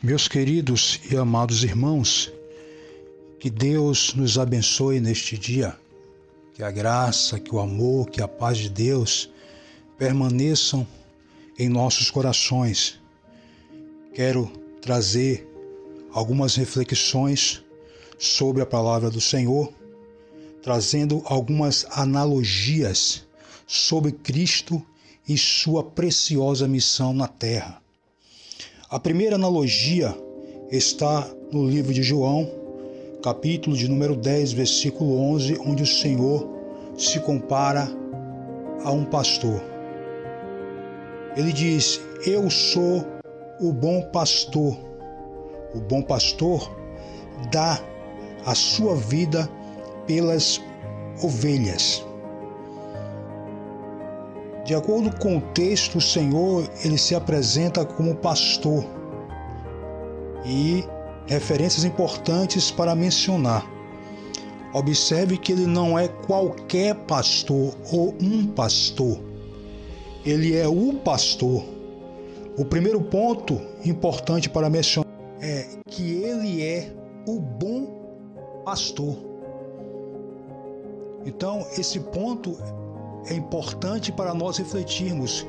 Meus queridos e amados irmãos, que Deus nos abençoe neste dia, que a graça, que o amor, que a paz de Deus permaneçam em nossos corações. Quero trazer algumas reflexões sobre a palavra do Senhor, trazendo algumas analogias sobre Cristo e sua preciosa missão na terra. A primeira analogia está no livro de João, capítulo de número 10, versículo 11, onde o Senhor se compara a um pastor. Ele diz: eu sou o bom pastor. O bom pastor dá a sua vida pelas ovelhas. De acordo com o texto, o Senhor, ele se apresenta como pastor. E referências importantes para mencionar. Observe que ele não é qualquer pastor ou um pastor. Ele é o pastor. O primeiro ponto importante para mencionar é que ele é o bom pastor. Então, esse ponto é importante para nós refletirmos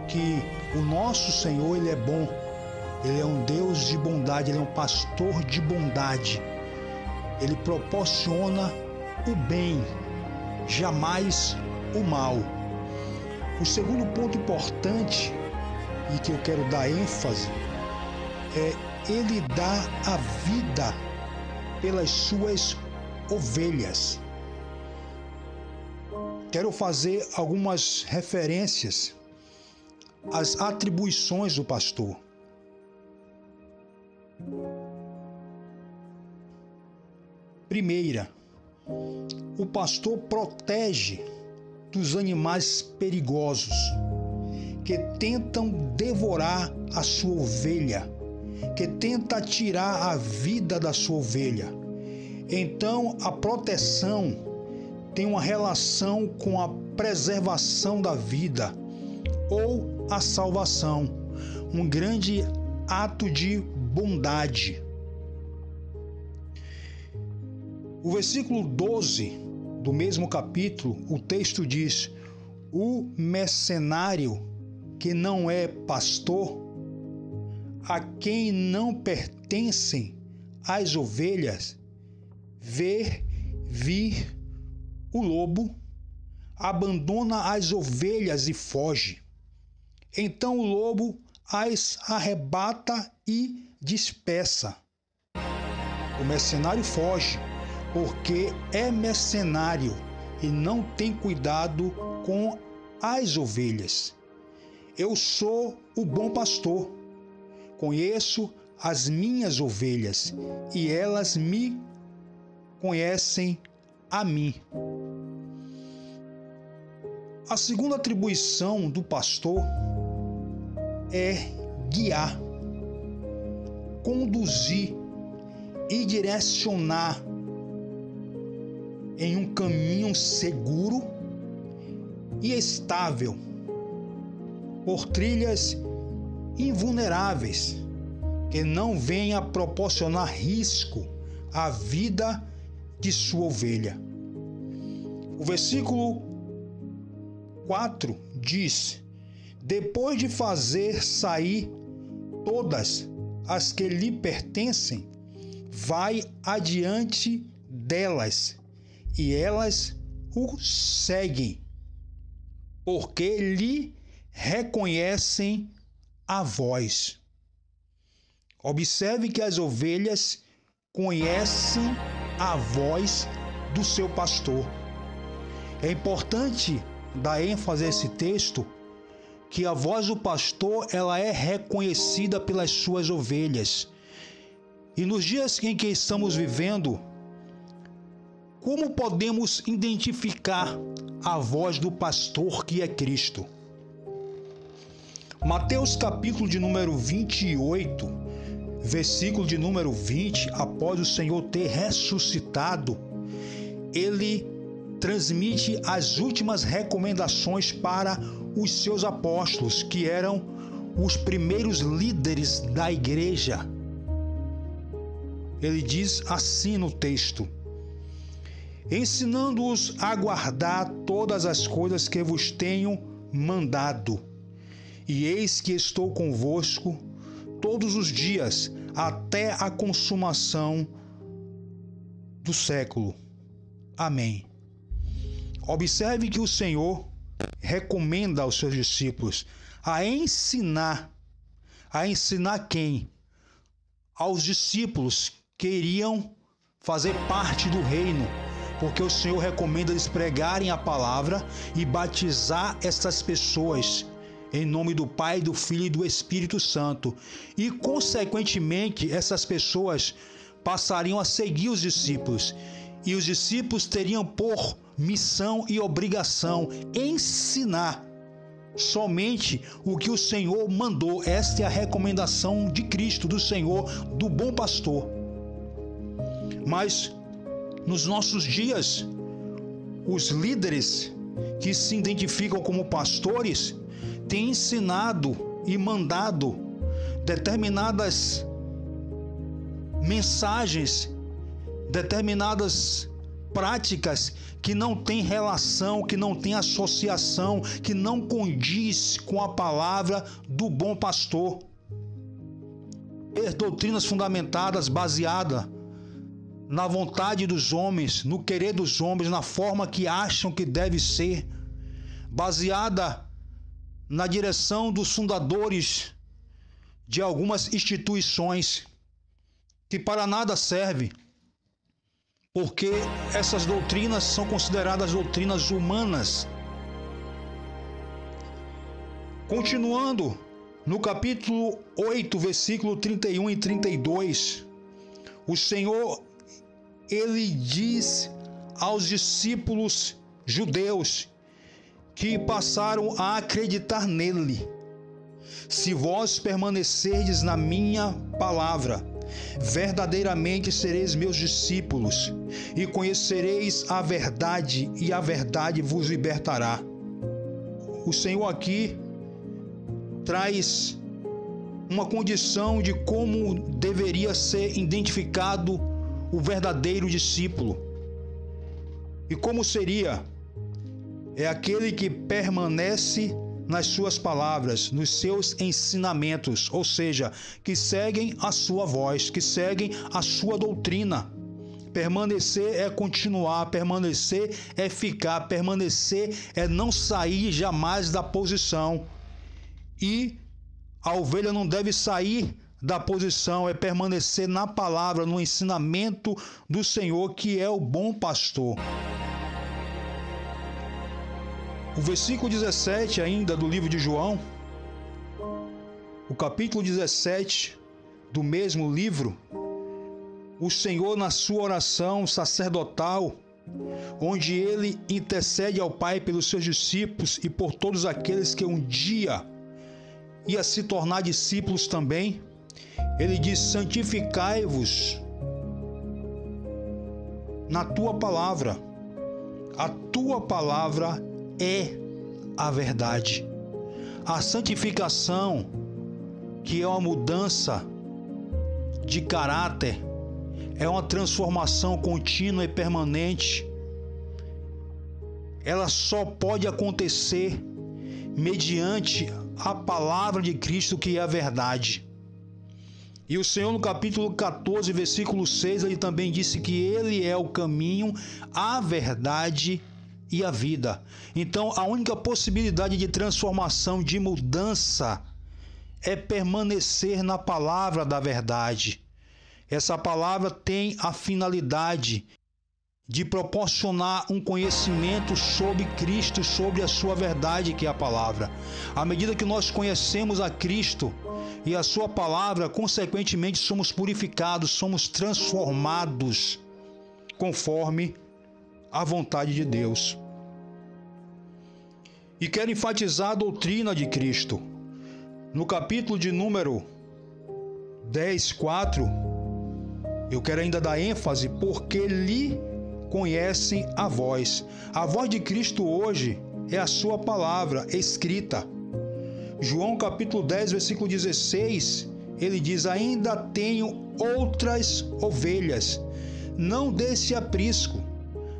que o nosso Senhor, ele é bom. Ele é um Deus de bondade, ele é um pastor de bondade. Ele proporciona o bem, jamais o mal. O segundo ponto importante e que eu quero dar ênfase é ele dá a vida pelas suas ovelhas. Quero fazer algumas referências às atribuições do pastor. Primeira, o pastor protege dos animais perigosos que tentam devorar a sua ovelha, que tentam tirar a vida da sua ovelha. Então, a proteção tem uma relação com a preservação da vida ou a salvação, um grande ato de bondade. O versículo 12 do mesmo capítulo, o texto diz: o mercenário que não é pastor, a quem não pertencem as ovelhas, ver vir o lobo, abandona as ovelhas e foge. Então o lobo as arrebata e dispersa. O mercenário foge, porque é mercenário e não tem cuidado com as ovelhas. Eu sou o bom pastor, conheço as minhas ovelhas e elas me conhecem a mim. A segunda atribuição do pastor é guiar, conduzir e direcionar em um caminho seguro e estável, por trilhas invulneráveis, que não venha proporcionar risco à vida de sua ovelha. O versículo 4 diz: depois de fazer sair todas as que lhe pertencem, vai adiante delas, e elas o seguem, porque lhe reconhecem a voz. Observe que as ovelhas conhecem a voz do seu pastor. É importante dar ênfase a esse texto, que a voz do pastor ela é reconhecida pelas suas ovelhas. E nos dias em que estamos vivendo, como podemos identificar a voz do pastor que é Cristo? Mateus capítulo de número 28, versículo de número 20, após o Senhor ter ressuscitado, ele transmite as últimas recomendações para os seus apóstolos, que eram os primeiros líderes da igreja, ele diz assim no texto: ensinando-os a guardar todas as coisas que vos tenho mandado. E eis que estou convosco todos os dias, até a consumação do século. Amém. Observe que o Senhor recomenda aos seus discípulos a ensinar quem? Aos discípulos que iriam fazer parte do reino, porque o Senhor recomenda eles pregarem a palavra e batizar essas pessoas em nome do Pai, do Filho e do Espírito Santo. E, consequentemente, essas pessoas passariam a seguir os discípulos. E os discípulos teriam por missão e obrigação ensinar somente o que o Senhor mandou. Esta é a recomendação de Cristo, do Senhor, do bom pastor. Mas, nos nossos dias, os líderes que se identificam como pastores têm ensinado e mandado determinadas mensagens, determinadas práticas que não têm relação, que não têm associação, que não condiz com a palavra do bom pastor. Doutrinas fundamentadas, baseadas na vontade dos homens, no querer dos homens, na forma que acham que deve ser, baseada na direção dos fundadores de algumas instituições que para nada servem, porque essas doutrinas são consideradas doutrinas humanas. Continuando, no capítulo 8, versículo 31 e 32, o Senhor, ele diz aos discípulos judeus que passaram a acreditar nele: se vós permanecerdes na minha palavra, verdadeiramente sereis meus discípulos, e conhecereis a verdade, e a verdade vos libertará. O Senhor aqui traz uma condição de como deveria ser identificado o verdadeiro discípulo. E como seria? É aquele que permanece nas suas palavras, nos seus ensinamentos, ou seja, que seguem a sua voz, que seguem a sua doutrina. Permanecer é continuar, permanecer é ficar, permanecer é não sair jamais da posição. E a ovelha não deve sair da posição, é permanecer na palavra, no ensinamento do Senhor, que é o bom pastor. O versículo 17 ainda do livro de João, o capítulo 17 do mesmo livro, o Senhor, na sua oração sacerdotal, onde ele intercede ao Pai pelos seus discípulos e por todos aqueles que um dia ia se tornar discípulos também, ele diz: santificai-vos na tua palavra, a tua palavra é a verdade. A santificação, que é uma mudança de caráter, é uma transformação contínua e permanente. Ela só pode acontecer mediante a palavra de Cristo, que é a verdade. E o Senhor, no capítulo 14, versículo 6, ele também disse que ele é o caminho, a verdade e a vida. Então, a única possibilidade de transformação, de mudança, é permanecer na palavra da verdade. Essa palavra tem a finalidade de proporcionar um conhecimento sobre Cristo, sobre a sua verdade, que é a palavra. À medida que nós conhecemos a Cristo e a sua palavra, consequentemente somos purificados, somos transformados conforme a vontade de Deus. E quero enfatizar a doutrina de Cristo. No capítulo de número 10:4, eu quero ainda dar ênfase, porque lhe conhecem a voz. A voz de Cristo hoje é a sua palavra escrita. João capítulo 10, versículo 16, ele diz: ainda tenho outras ovelhas, não desse aprisco.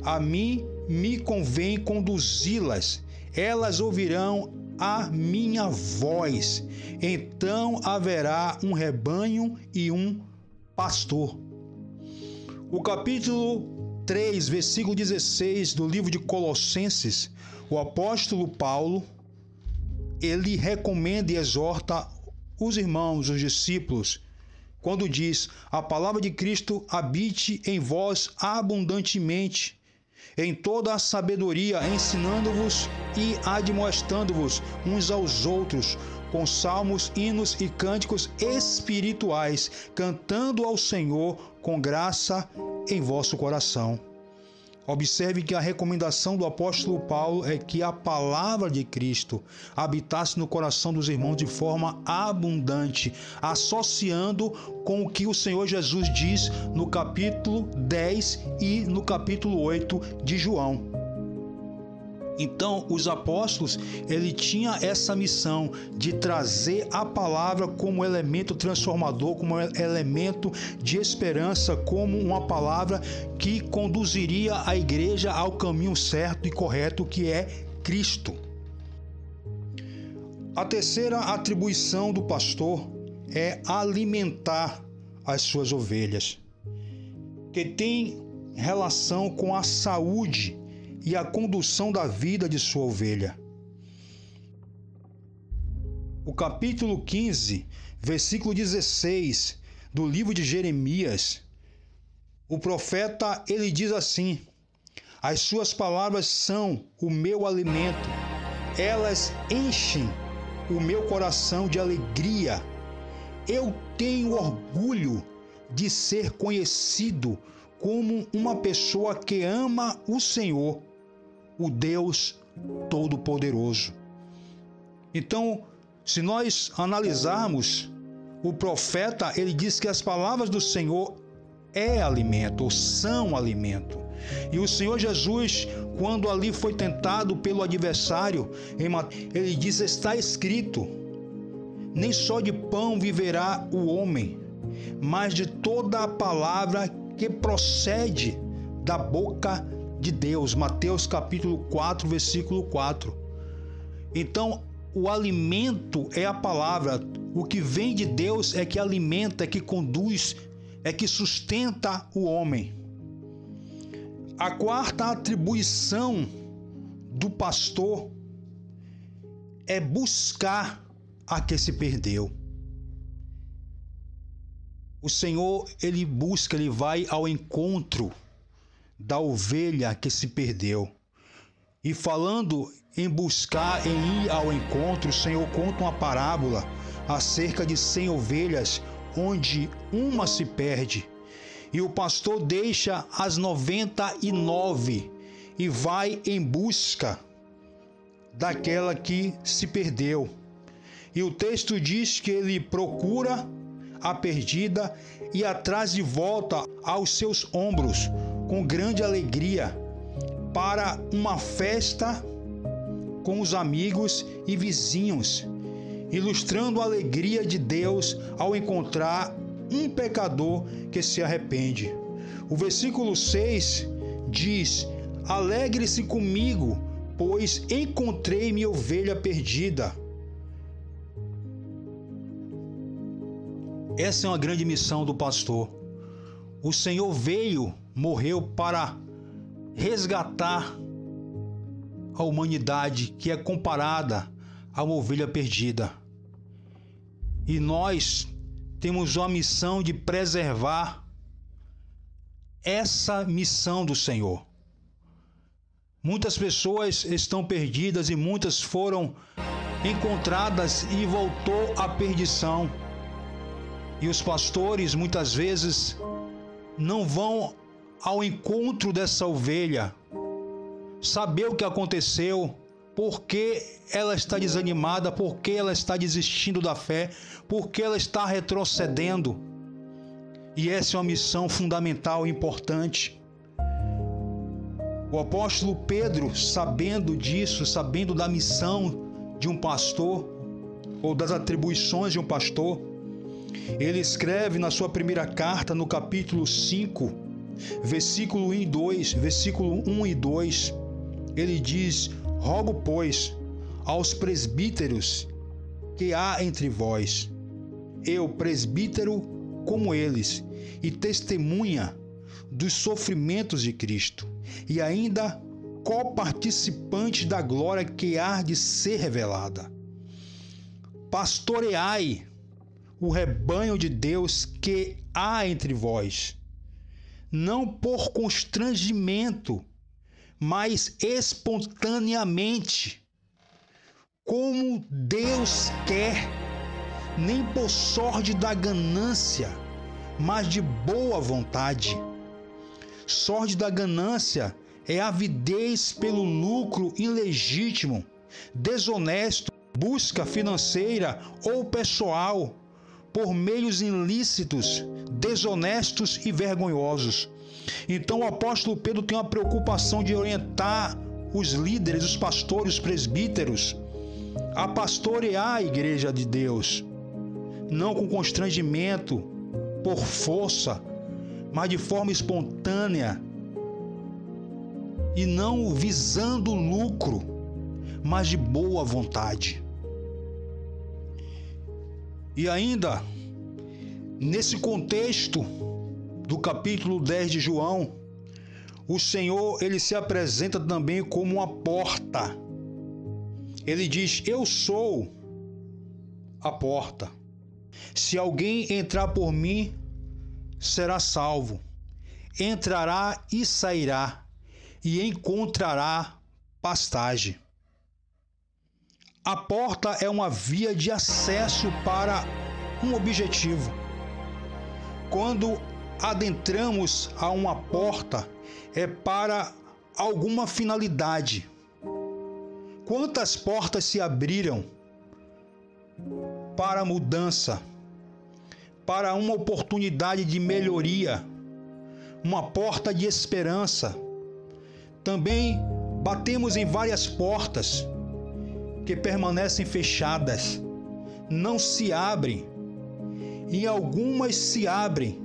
A mim me convém conduzi-las, elas ouvirão a minha voz. Então haverá um rebanho e um pastor. O capítulo 3, versículo 16 do livro de Colossenses, o apóstolo Paulo, ele recomenda e exorta os irmãos, os discípulos, quando diz: a palavra de Cristo habite em vós abundantemente, em toda a sabedoria, ensinando-vos e admoestando-vos uns aos outros, com salmos, hinos e cânticos espirituais, cantando ao Senhor com graça em vosso coração. Observe que a recomendação do apóstolo Paulo é que a palavra de Cristo habitasse no coração dos irmãos de forma abundante, associando com o que o Senhor Jesus diz no capítulo 10 e no capítulo 8 de João. Então, os apóstolos, ele tinha essa missão de trazer a palavra como elemento transformador, como elemento de esperança, como uma palavra que conduziria a igreja ao caminho certo e correto, que é Cristo. A terceira atribuição do pastor é alimentar as suas ovelhas, que tem relação com a saúde e a condução da vida de sua ovelha. O capítulo 15, versículo 16 do livro de Jeremias, o profeta, ele diz assim: as suas palavras são o meu alimento, elas enchem o meu coração de alegria. Eu tenho orgulho de ser conhecido como uma pessoa que ama o Senhor, o Deus Todo-Poderoso. Então, se nós analisarmos, o profeta, ele diz que as palavras do Senhor é alimento, ou são alimento. E o Senhor Jesus, quando ali foi tentado pelo adversário, ele diz: está escrito, nem só de pão viverá o homem, mas de toda a palavra que procede da boca de Deus. Mateus capítulo 4, versículo 4. Então, o alimento é a palavra. O que vem de Deus é que alimenta, é que conduz, é que sustenta o homem. A quarta atribuição do pastor é buscar a que se perdeu. O Senhor, ele busca, ele vai ao encontro da ovelha que se perdeu. E falando em buscar, em ir ao encontro, o Senhor conta uma parábola acerca de 100 ovelhas, onde uma se perde. E o pastor deixa as 99 e vai em busca daquela que se perdeu. E o texto diz que ele procura a perdida e a traz de volta aos seus ombros com grande alegria para uma festa com os amigos e vizinhos, ilustrando a alegria de Deus ao encontrar um pecador que se arrepende. O versículo 6 diz: alegre-se comigo, pois encontrei minha ovelha perdida. Essa é uma grande missão do pastor. O Senhor veio, morreu para resgatar a humanidade, que é comparada a uma ovelha perdida. E nós temos a missão de preservar essa missão do Senhor. Muitas pessoas estão perdidas e muitas foram encontradas e voltou à perdição. E os pastores muitas vezes não vão ao encontro dessa ovelha, saber o que aconteceu, por que ela está desanimada, por que ela está desistindo da fé, por que ela está retrocedendo. E essa é uma missão fundamental e importante. O apóstolo Pedro, sabendo disso, sabendo da missão de um pastor, ou das atribuições de um pastor, Ele escreve na sua primeira carta, no capítulo 5, versículo 1 e 2, ele diz: rogo, pois, aos presbíteros que há entre vós, eu, presbítero como eles, e testemunha dos sofrimentos de Cristo, e ainda coparticipante da glória que há de ser revelada. Pastoreai o rebanho de Deus que há entre vós, não por constrangimento, mas espontaneamente, como Deus quer, nem por sorte da ganância, mas de boa vontade. Sorte da ganância é avidez pelo lucro ilegítimo, desonesto, busca financeira ou pessoal, por meios ilícitos, desonestos e vergonhosos. Então o apóstolo Pedro tem uma preocupação de orientar os líderes, os pastores, os presbíteros, a pastorear a igreja de Deus, não com constrangimento, por força, mas de forma espontânea, e não visando lucro, mas de boa vontade. E ainda, nesse contexto do capítulo 10 de João, o Senhor, ele se apresenta também como uma porta. Ele diz: eu sou a porta. Se alguém entrar por mim, será salvo. Entrará e sairá, e encontrará pastagem. A porta é uma via de acesso para um objetivo. Quando adentramos a uma porta, é para alguma finalidade. Quantas portas se abriram para mudança, para uma oportunidade de melhoria, uma porta de esperança. Também batemos em várias portas que permanecem fechadas, não se abrem, e algumas se abrem,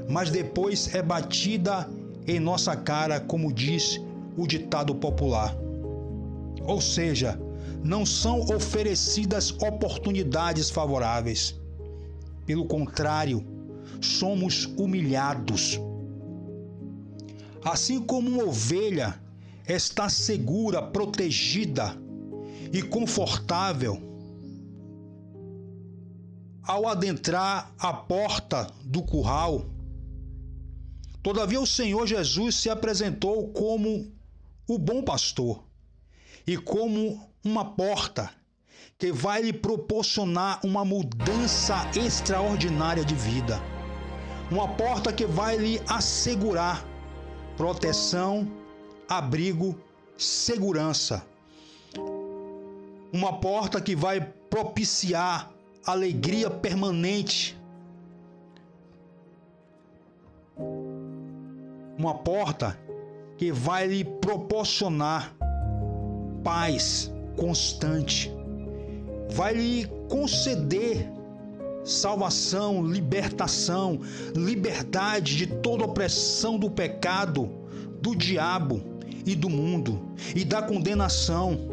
mas depois é batida em nossa cara, como diz o ditado popular. Ou seja, não são oferecidas oportunidades favoráveis. Pelo contrário, somos humilhados. Assim como uma ovelha está segura, protegida e confortável ao adentrar a porta do curral, todavia o Senhor Jesus se apresentou como o bom pastor e como uma porta que vai lhe proporcionar uma mudança extraordinária de vida. Uma porta que vai lhe assegurar proteção, abrigo, segurança. Uma porta que vai propiciar alegria permanente. Uma porta que vai lhe proporcionar paz constante. Vai lhe conceder salvação, libertação, liberdade de toda opressão do pecado, do diabo e do mundo, e da condenação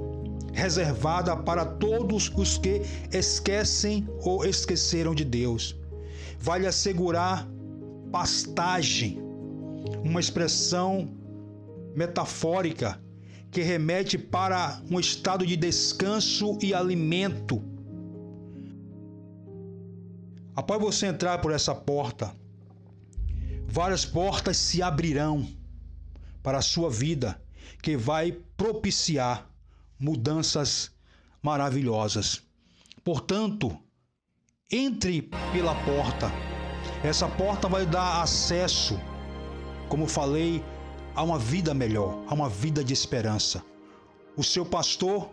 reservada para todos os que esquecem ou esqueceram de Deus. Vai lhe assegurar pastagem, uma expressão metafórica que remete para um estado de descanso e alimento. Após você entrar por essa porta, várias portas se abrirão para a sua vida, que vai propiciar mudanças maravilhosas. Portanto, entre pela porta. Essa porta vai dar acesso, como falei, a uma vida melhor, a uma vida de esperança. O seu pastor,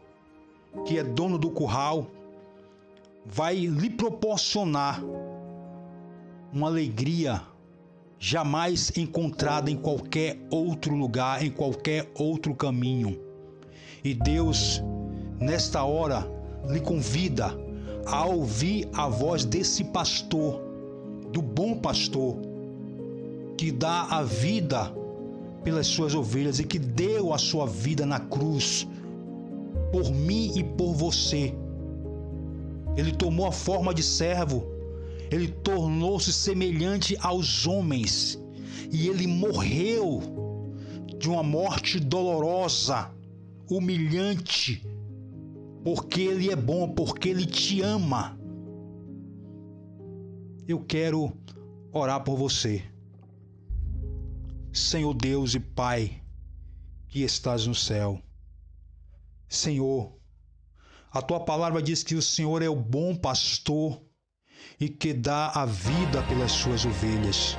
que é dono do curral, vai lhe proporcionar uma alegria jamais encontrada em qualquer outro lugar, em qualquer outro caminho. E Deus, nesta hora, lhe convida a ouvir a voz desse pastor, do bom pastor, que dá a vida pelas suas ovelhas e que deu a sua vida na cruz por mim e por você. Ele tomou a forma de servo, ele tornou-se semelhante aos homens e ele morreu de uma morte dolorosa, humilhante, porque ele é bom, porque ele te ama. Eu quero orar por você. Senhor Deus e Pai, que estás no céu. Senhor, a tua palavra diz que o Senhor é o bom pastor e que dá a vida pelas suas ovelhas.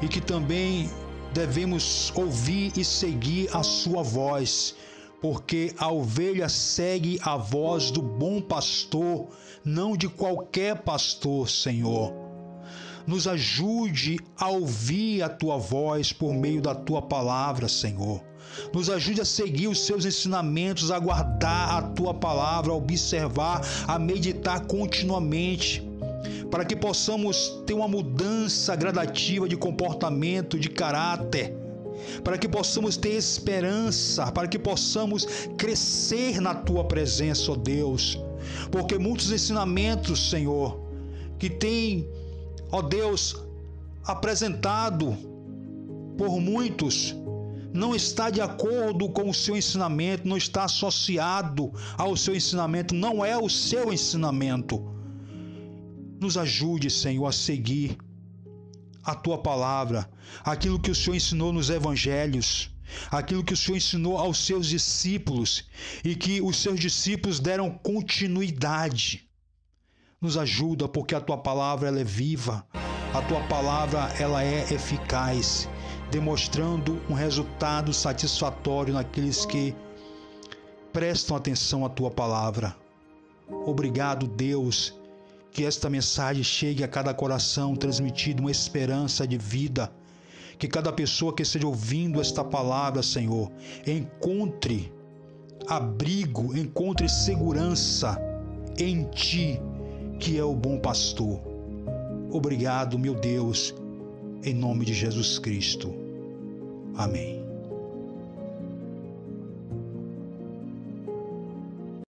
E que também devemos ouvir e seguir a sua voz, porque a ovelha segue a voz do bom pastor, não de qualquer pastor, Senhor. Nos ajude a ouvir a tua voz por meio da tua palavra, Senhor. Nos ajude a seguir os seus ensinamentos, a guardar a tua palavra, a observar, a meditar continuamente, para que possamos ter uma mudança gradativa de comportamento, de caráter, para que possamos ter esperança, para que possamos crescer na tua presença, ó Deus. Porque muitos ensinamentos, Senhor, que tem, ó Deus, apresentado por muitos, não está de acordo com o seu ensinamento, não está associado ao seu ensinamento, não é o seu ensinamento. Nos ajude, Senhor, a seguir a tua palavra, aquilo que o Senhor ensinou nos evangelhos, aquilo que o Senhor ensinou aos seus discípulos e que os seus discípulos deram continuidade. Nos ajuda, porque a tua palavra ela é viva, a tua palavra ela é eficaz, demonstrando um resultado satisfatório naqueles que prestam atenção à tua palavra. Obrigado, Deus, que esta mensagem chegue a cada coração, transmitindo uma esperança de vida, que cada pessoa que esteja ouvindo esta palavra, Senhor, encontre abrigo, encontre segurança em Ti, que é o bom pastor. Obrigado, meu Deus, em nome de Jesus Cristo. Amém.